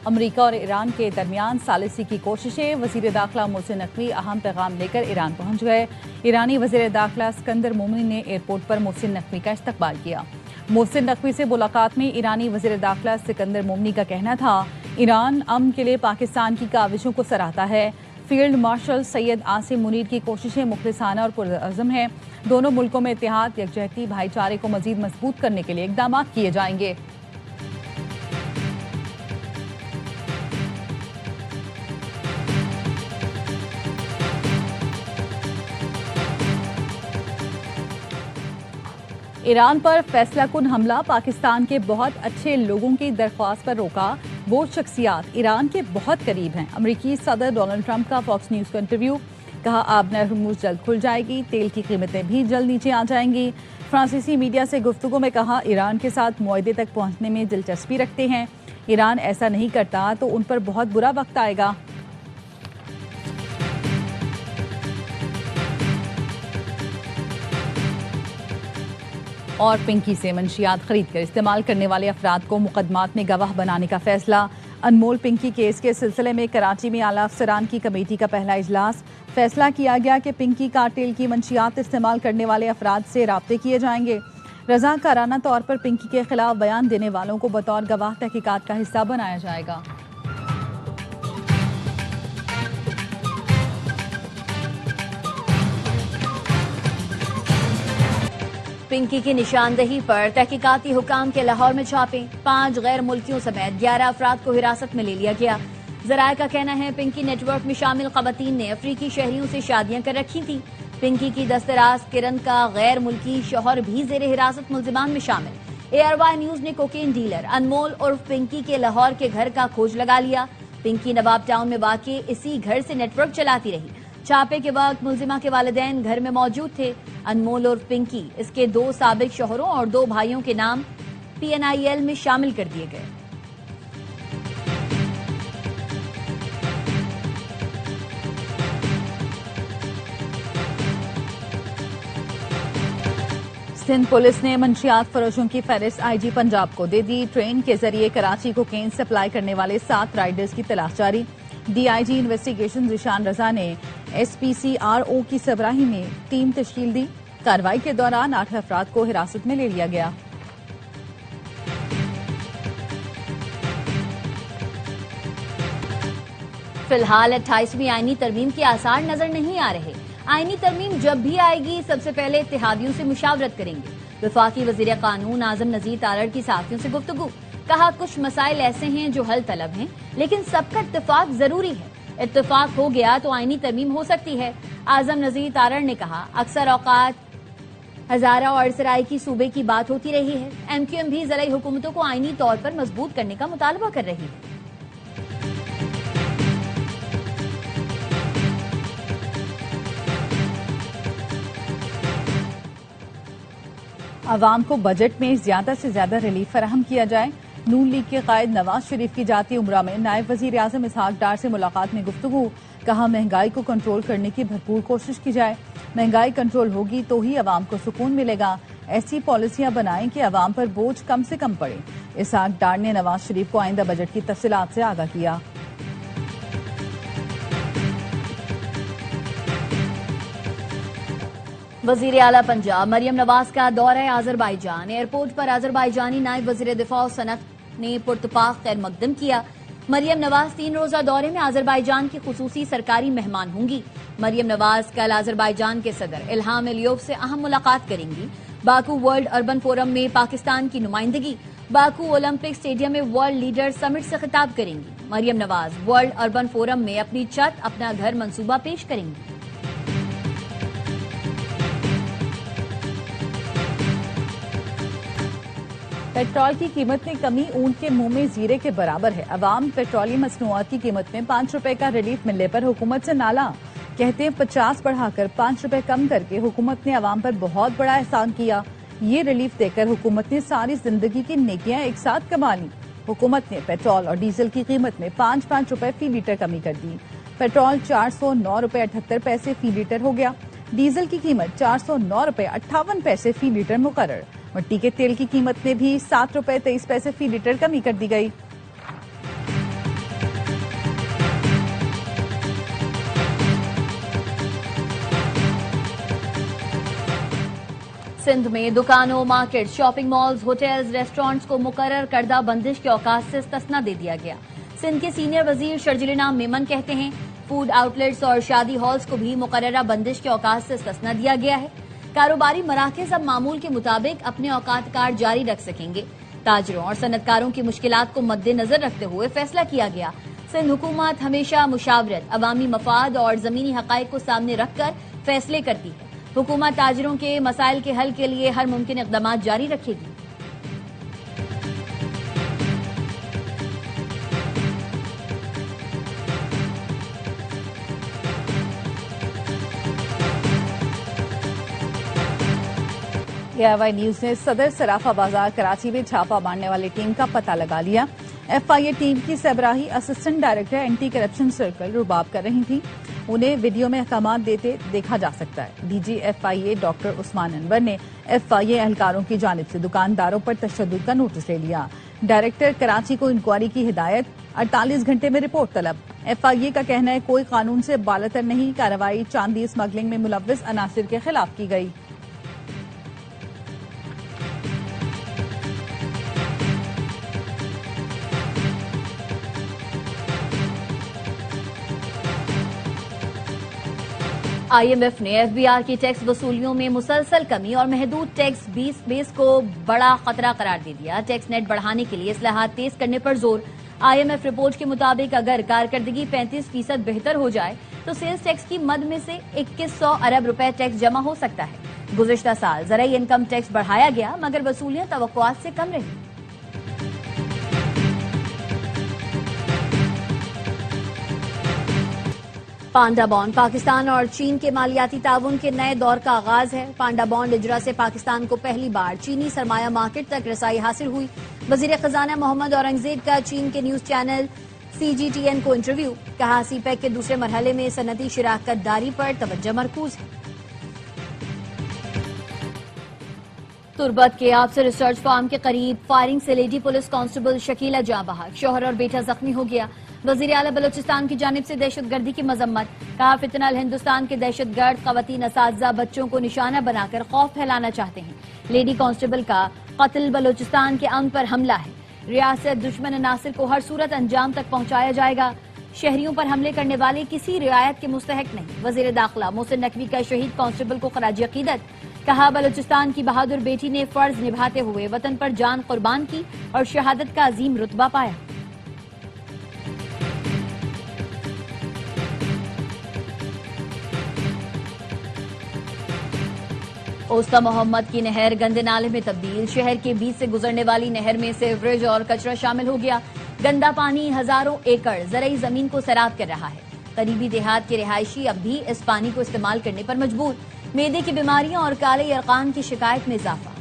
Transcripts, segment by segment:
America और Iran के दरमियान सालिसी की कोशिशें। वजीर दाखिला मोहसिन नकवी अहम पैगाम लेकर ईरान पहुंच गए। ईरानी वजीर दाखिला सिकंदर मोमनी ने एयरपोर्ट पर मोहसिन नकवी का इस्तकबाल किया। मोहसिन नकवी से मुलाकात में ईरानी वजीर दाखिला सिकंदर मोमनी का कहना था, ईरान अमन के लिए पाकिस्तान की काविशों को सराहता है। फील्ड मार्शल सैयद आसिम मुनीर की कोशिशें मुखलिसाना और पुरअज़्म हैं। दोनों मुल्कों में इत्तेहाद, यकजहती, भाईचारे को मजीद मजबूत करने के लिए इक़दाम किए जाएंगे। ईरान पर फैसलाकुन हमला, पाकिस्तान के बहुत अच्छे लोगों की दरख्वास्त पर रोका। वो शख्सियात ईरान के बहुत करीब हैं। अमेरिकी सदर डोनाल्ड ट्रंप का फॉक्स न्यूज़ का इंटरव्यू, कहा आबनर हुर्मुज़ जल्द खुल जाएगी, तेल की कीमतें भी जल्द नीचे आ जाएंगी। फ्रांसीसी मीडिया से गुफ्तगू में कहा, ईरान के साथ मुआहदे तक पहुंचने में दिलचस्पी रखते हैं। ईरान ऐसा नहीं करता तो उन पर बहुत बुरा वक्त आएगा। और पिंकी से मंशियात खरीद कर इस्तेमाल करने वाले अफराद को मुकदमात में गवाह बनाने का फैसला। अनमोल पिंकी केस के सिलसिले में कराची में आला अफसरान की कमेटी का पहला इजलास। फैसला किया गया कि पिंकी कार्टेल की मंशियात इस्तेमाल करने वाले अफराद से राब्ते किए जाएंगे। रज़ाकाराना तौर पर पिंकी के खिलाफ बयान देने वालों को बतौर गवाह तहकीकात का हिस्सा बनाया जाएगा। पिंकी की निशानदेही पर तहकीकाती हुकाम के लाहौर में छापे। 5 गैर मुल्कियों समेत 11 अफराद को हिरासत में ले लिया गया। जराये का कहना है, पिंकी नेटवर्क में शामिल खवातीन ने अफ्रीकी शहरियों से शादियां कर रखी थी। पिंकी की दस्तराज किरण का गैर मुल्की शौहर भी जेरे हिरासत मुल्जिमान में शामिल। ARY न्यूज ने कोकेन डीलर अनमोल उर्फ पिंकी के लाहौर के घर का खोज लगा लिया। पिंकी नवाब टाउन में वाक़ई इसी घर से नेटवर्क चलाती रही। छापे के वक्त मुल्जिमा के वालिदैन घर में मौजूद थे। अनमोल और पिंकी इसके 2 साबिक शौहरों और 2 भाइयों के नाम PNIL में शामिल कर दिए गए। सिंध पुलिस ने मंशियात फरोशों की फहरिस्त IG पंजाब को दे दी। ट्रेन के जरिए कराची को कोकेन सप्लाई करने वाले 7 राइडर्स की तलाश जारी। DIG इन्वेस्टिगेशन जिशान रजा ने SPCRO की सरबराही में टीम तश्कील दी। कार्रवाई के दौरान 8 अफराद को हिरासत में ले लिया गया। फिलहाल 28वीं आईनी तरमीम के आसार नजर नहीं आ रहे। आईनी तरमीम जब भी आएगी सबसे पहले इत्तेहादियों से मुशावरत करेंगे। वफाकी वजीर कानून आजम नजीर तारड़ की साथियों से गुफ्तगू, कहा कुछ मसाइल ऐसे हैं जो हल तलब हैं, लेकिन सबका इत्तेफाक जरूरी है। इत्तेफाक हो गया तो आईनी तरमीम हो सकती है। आजम नजीर तारड़ ने कहा, अक्सर औकात हजारा और सराय की सूबे की बात होती रही है। MQM भी ज़िलाई हुकूमतों को आईनी तौर पर मजबूत करने का मुतालबा कर रही है। अवाम को बजट में ज्यादा से ज्यादा रिलीफ फराहम किया जाए। नून लीग के कायद नवाज शरीफ की जाती उम्रा में नायब वजीर आजम इसहाक डार से मुलाकात में गुफ्तगू, कहा महंगाई को कंट्रोल करने की भरपूर कोशिश की जाए। महंगाई कंट्रोल होगी तो ही अवाम को सुकून मिलेगा। ऐसी पॉलिसियां बनाएं कि अवाम पर बोझ कम से कम पड़े। इसहाक डार ने नवाज शरीफ को आइंदा बजट की तफसीलात से आगाह किया। वजीर आला पंजाब मरियम नवाज का दौरा आजरबाईजान। एयरपोर्ट पर आजरबाईजानी नायब वजीर दिफा और सनत ने पुरतपाक खैर मकदम किया। मरियम नवाज 3 रोजा दौरे में आजरबाईजान की खुसूसी सरकारी मेहमान होंगी। मरियम नवाज कल आजरबाईजान के सदर इल्हाम अलियोव से अहम मुलाकात करेंगी। बाकू वर्ल्ड अर्बन फोरम में पाकिस्तान की नुमाइंदगी। बाकू ओलंपिक स्टेडियम में वर्ल्ड लीडर समिट से खिताब करेंगी। Maryam Nawaz world urban forum में अपनी छत अपना घर मंसूबा पेश करेंगी। पेट्रोल की कीमत में कमी ऊंट के मुंह में जीरे के बराबर है। अवाम पेट्रोलियम मसनूआत की कीमत में 5 रुपए का रिलीफ मिलने पर हुकूमत से नाला। कहते हैं 50 बढ़ाकर 5 रुपए कम करके हुकूमत ने अवाम पर बहुत बड़ा एहसान किया। ये रिलीफ देकर हुकूमत ने सारी जिंदगी की नेकियां एक साथ कमा ली। हुकूमत ने पेट्रोल और डीजल की कीमत में 5-5 रुपए फी लीटर कमी कर दी। पेट्रोल 409 रुपए 78 पैसे फी लीटर हो गया। डीजल की कीमत 409 रुपए 58 पैसे फी लीटर मुकर्रर। मिट्टी के तेल की कीमत में भी 7 रुपए 23 पैसे फी लीटर कमी कर दी गई। सिंध में दुकानों, market, shopping malls, hotels, restaurants को मुकर्रर करदा बंदिश के औकात से इस्तिस्ना दे दिया गया। सिंध के सीनियर वजीर शर्जिल इनाम मेमन कहते हैं फूड आउटलेट्स और शादी हॉल्स को भी मुकर्ररा बंदिश के औकात से इस्तिस्ना दिया गया है। कारोबारी मराकज अब मामूल के मुताबिक अपने औकात कार्ड जारी रख सकेंगे। ताजरों और सनतकारों की मुश्किलात को मद्देनजर रखते हुए फैसला किया गया। सिंध हुकूमत हमेशा मुशावरत, अवामी मफाद और जमीनी हकाइक को सामने रखकर फैसले करती है। हुकूमत ताजरों के मसाइल के हल के लिए हर मुमकिन इक़दाम जारी रखेगी। AIY न्यूज ने सदर सराफा बाजार कराची में छापा मारने वाली टीम का पता लगा लिया। FIA टीम की सरबराही assistant director anti corruption circle रुबाब कर रही थी। उन्हें वीडियो में अहकाम देते देखा जा सकता है। DG FIA doctor Usman Anwar ने FIA एहलकारों की जानिब से दुकानदारों पर तशद्दुद का नोटिस ले लिया। डायरेक्टर कराची को इंक्वायरी की हिदायत, 48 घंटे में रिपोर्ट तलब। FIA का कहना है कोई कानून से बालतर नहीं, कार्रवाई चांदी स्मगलिंग में मुलव्विस अनासिर के खिलाफ की गई। IMF ने FBR की टैक्स वसूलियों में मुसलसल कमी और महदूद टैक्स बेस को बड़ा खतरा करार दे दिया। टैक्स नेट बढ़ाने के लिए इस्लाहात तेज करने पर जोर। IMF रिपोर्ट के मुताबिक अगर कारकर्दगी 35% बेहतर हो जाए तो सेल्स टैक्स की मद में से 2100 अरब रुपए टैक्स जमा हो सकता है। गुज़िश्ता साल ज़राई इनकम टैक्स बढ़ाया गया मगर वसूलियां तवक्कुआत से कम रही। पांडा बॉन्ड पाकिस्तान और चीन के मालियाती ताउन के नए दौर का आगाज है। पांडा बॉन्ड इजरा से पाकिस्तान को पहली बार चीनी सरमाया मार्केट तक रसाई हासिल हुई। वजीर खजाना मोहम्मद औरंगजेब का चीन के न्यूज चैनल CGTN को इंटरव्यू, कहा CPEC के दूसरे मरहले में सनती शराकत दारी पर तवज्जो मरकूज है। तुर्बत के आपसे रिसर्च फार्म के करीब फायरिंग से लेडी पुलिस कांस्टेबल शकीला जां बहक, शौहर और बेटा जख्मी हो गया। वजीर आला बलोचिस्तान की जानिब से दहशतगर्दी की मजम्मत, कहा फितनल हिंदुस्तान के दहशतगर्द खवातीन असातिज़ा बच्चों को निशाना बनाकर खौफ फैलाना चाहते हैं। लेडी कांस्टेबल का कत्ल बलोचिस्तान के अमन पर हमला है। रियासत दुश्मन अनासिर को हर सूरत अंजाम तक पहुंचाया जाएगा। शहरियों पर हमले करने वाले किसी रियायत के मुस्तहक नहीं। वजीर दाखिला मोहसिन नकवी का शहीद कांस्टेबल को खराज अकीदत, कहा बलोचिस्तान की बहादुर बेटी ने फर्ज निभाते हुए वतन पर जान कुर्बान की और शहादत का अजीम रुतबा पाया। ओस्ता मोहम्मद की नहर गंदे नाले में तब्दील, शहर के बीच से गुजरने वाली नहर में सीवरेज और कचरा शामिल हो गया। गंदा पानी हजारों एकड़ ज़रई जमीन को सैराब कर रहा है। करीबी देहात के रिहायशी अब भी इस पानी को इस्तेमाल करने पर मजबूर। मेदे की बीमारियां और काले यरकान की शिकायत में इजाफा।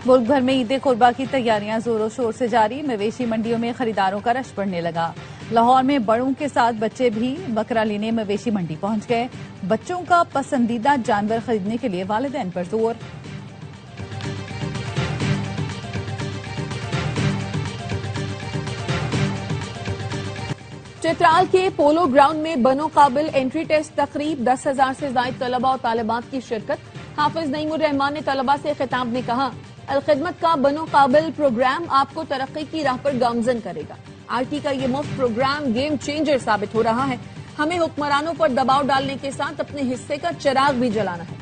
मुल्क भर में ईद कुर्बा की तैयारियां जोरों शोर से जारी। मवेशी मंडियों में खरीदारों का रश बढ़ने लगा। लाहौर में बड़ों के साथ बच्चे भी बकरा लेने मवेशी मंडी पहुंच गए। बच्चों का पसंदीदा जानवर खरीदने के लिए वालिदैन पर जोर। चित्राल के पोलो ग्राउंड में बनो काबिल एंट्री टेस्ट तकरीब, 10,000 से ज्यादा तलबा और तालिबात की शिरकत। हाफिज नईमुर रहमान ने तलबा से खिताब में कहा, अल-खिदमत का बनो काबिल प्रोग्राम आपको तरक्की की राह पर गामजन करेगा। RT का ये मुफ्त प्रोग्राम गेम चेंजर साबित हो रहा है। हमें हुक्मरानों पर दबाव डालने के साथ अपने हिस्से का चिराग भी जलाना है।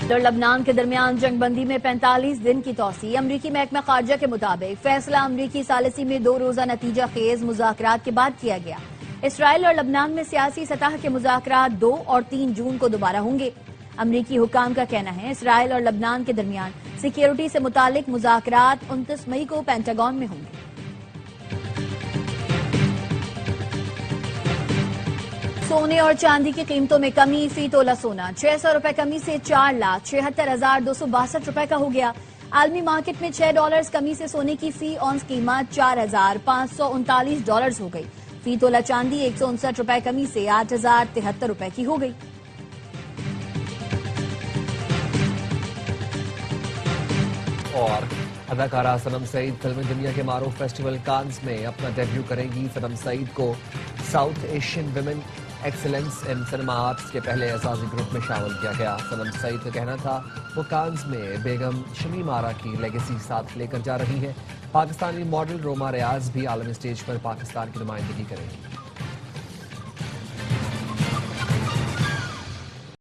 और लबनान के दरमियान जंगबंदी में 45 दिन की तौसी। अमरीकी महकमा खारजा के मुताबिक फैसला अमरीकी सालिसी में 2 रोजा नतीजा खेज मुज़ाकरात के बाद किया गया। इसराइल और लबनान में सियासी सतह के मुज़ाकरात 2 और 3 जून को दोबारा होंगे। अमरीकी हुकाम का कहना है इसराइल और लबनान के दरमियान सिक्योरिटी से मुतालिक मुज़ाकरात 29 मई को पेंटागन में होंगे। सोने और चांदी की कीमतों में कमी, फी तोला सोना 600 रुपए कमी से 4,76,262 रुपए का हो गया। आलमी मार्केट में $6 कमी से सोने की फी ऑन्स कीमत $4,539 हो गई। फी तोला चांदी 159 रुपए कमी से 8,073 रुपए की हो गई। और अदाकारा सनम सईद फिल्म दुनिया के मारूफ फेस्टिवल कांस में अपना डेब्यू करेंगी। सनम सईद को south Asian women excellence in cinema arts के पहले एजाजी ग्रुप में शामिल किया गया। सनम सईद का कहना था वो कांस में बेगम शमीम आरा की लेगेसी साथ लेकर जा रही है। पाकिस्तानी मॉडल रोमा रियाज भी आलमी स्टेज पर पाकिस्तान की नुमाइंदगी करेंगी।